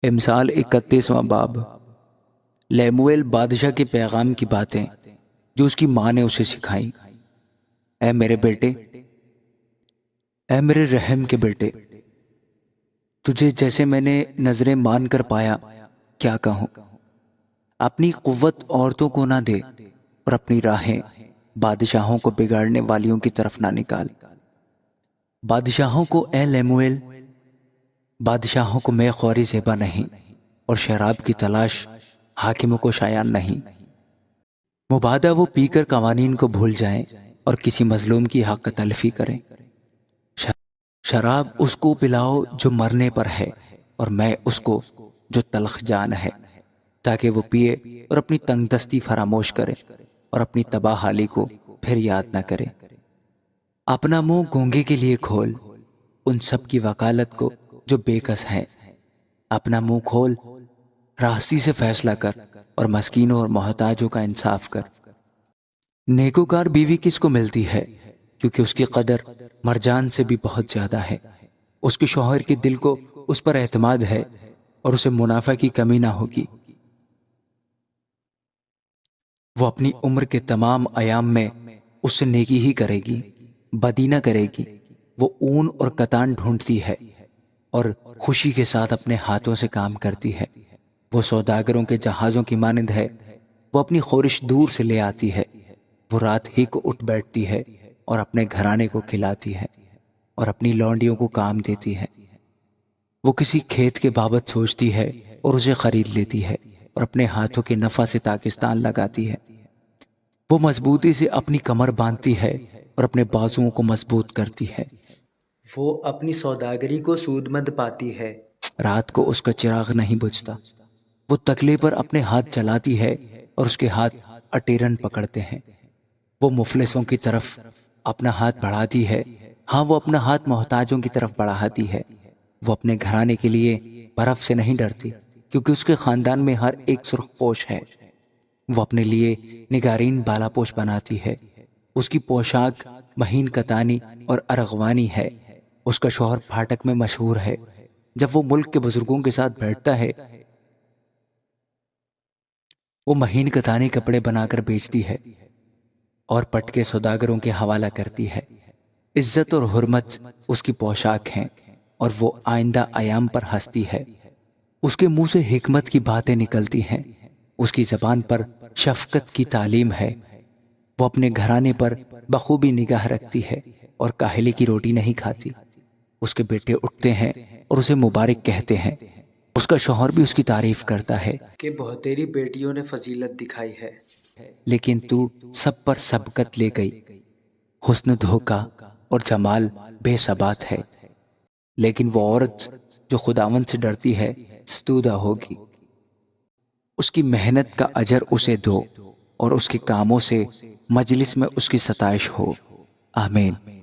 امثال 31واں باب۔ لیمویل بادشاہ کے پیغام کی باتیں جو اس کی ماں نے اسے سکھائیں۔ اے میرے بیٹے، اے میرے رحم کے بیٹے، تجھے جیسے میں نے نظریں مان کر پایا کیا کہوں۔ اپنی قوت عورتوں کو نہ دے اور اپنی راہیں بادشاہوں کو بگاڑنے والیوں کی طرف نہ نکال۔ بادشاہوں کو اے لیمویل، بادشاہوں کو میں خوری زیبا نہیں اور شراب کی تلاش حاکموں کو شایان نہیں۔ مبادہ وہ پی کر قوانین کو بھول جائیں اور کسی مظلوم کی حق تلفی کریں۔ شراب اس کو پلاؤ جو مرنے پر ہے، اور میں اس کو جو تلخ جان ہے، تاکہ وہ پیے اور اپنی تنگ دستی فراموش کرے اور اپنی تباہ حالی کو پھر یاد نہ کرے۔ اپنا منہ گونگے کے لیے کھول، ان سب کی وکالت کو جو بے کس ہیں۔ اپنا منہ کھول، راستی سے فیصلہ کر اور مسکینوں اور محتاجوں کا انصاف کر۔ نیکوکار بیوی کس کو ملتی ہے، کیونکہ اس کی قدر مرجان سے بھی بہت زیادہ ہے۔ اس کے شوہر کے دل کو اس پر اعتماد ہے اور اسے منافع کی کمی نہ ہوگی۔ وہ اپنی عمر کے تمام ایام میں اس سے نیکی ہی کرے گی، بدی نہ کرے گی۔ وہ اون اور کتان ڈھونڈتی ہے اور خوشی کے ساتھ اپنے ہاتھوں سے کام کرتی ہے۔ وہ سوداگروں کے جہازوں کی مانند ہے، وہ اپنی خورش دور سے لے آتی ہے۔ وہ رات ہی کو اٹھ بیٹھتی ہے اور اپنے گھرانے کو کھلاتی ہے اور اپنی لونڈیوں کو کام دیتی ہے۔ وہ کسی کھیت کے بابت سوچتی ہے اور اسے خرید لیتی ہے اور اپنے ہاتھوں کے نفع سے پاکستان لگاتی ہے۔ وہ مضبوطی سے اپنی کمر باندھتی ہے اور اپنے بازوؤں کو مضبوط کرتی ہے۔ وہ اپنی سوداگری کو سودمند پاتی ہے۔ رات کو اس کا چراغ نہیں بجھتا۔ وہ تکلے پر اپنے ہاتھ چلاتی ہے اور اس کے ہاتھ اٹیرن پکڑتے ہیں۔ وہ مفلسوں کی طرف اپنا ہاتھ بڑھاتی ہے، ہاں وہ اپنا ہاتھ محتاجوں کی طرف بڑھاتی ہے۔ وہ اپنے گھرانے کے لیے برف سے نہیں ڈرتی، کیونکہ اس کے خاندان میں ہر ایک سرخ پوش ہے۔ وہ اپنے لیے نگارین بالا پوش بناتی ہے۔ اس کی پوشاک مہین کتانی اور ارغوانی ہے۔ اس کا شوہر پھاٹک میں مشہور ہے۔ جب وہ ملک کے بزرگوں کے ساتھ بیٹھتا ہے، وہ مہین کتانی کپڑے بنا کر بیچتی ہے اور پٹکے سوداگروں کے حوالہ کرتی ہے۔ عزت اور حرمت اس کی پوشاک ہیں اور وہ آئندہ ایام پر ہنستی ہے۔ اس کے منہ سے حکمت کی باتیں نکلتی ہیں۔ اس کی زبان پر شفقت کی تعلیم ہے۔ وہ اپنے گھرانے پر بخوبی نگاہ رکھتی ہے اور کاہلی کی روٹی نہیں کھاتی۔ اس کے بیٹے اٹھتے ہیں اور اسے مبارک کہتے ہیں۔ اس کا شوہر بھی اس کی تعریف کرتا ہے کہ بہت تیری بیٹیوں نے فضیلت دکھائی ہے۔ لیکن تو سب پر سبقت لے گئی۔ حسن دھوکا اور جمال بے ثبات ہے، لیکن وہ عورت جو خداوند سے ڈرتی ہے ستودہ ہوگی۔ اس کی محنت کا اجر اسے دو اور اس کے کاموں سے مجلس میں اس کی ستائش ہو۔ آمین۔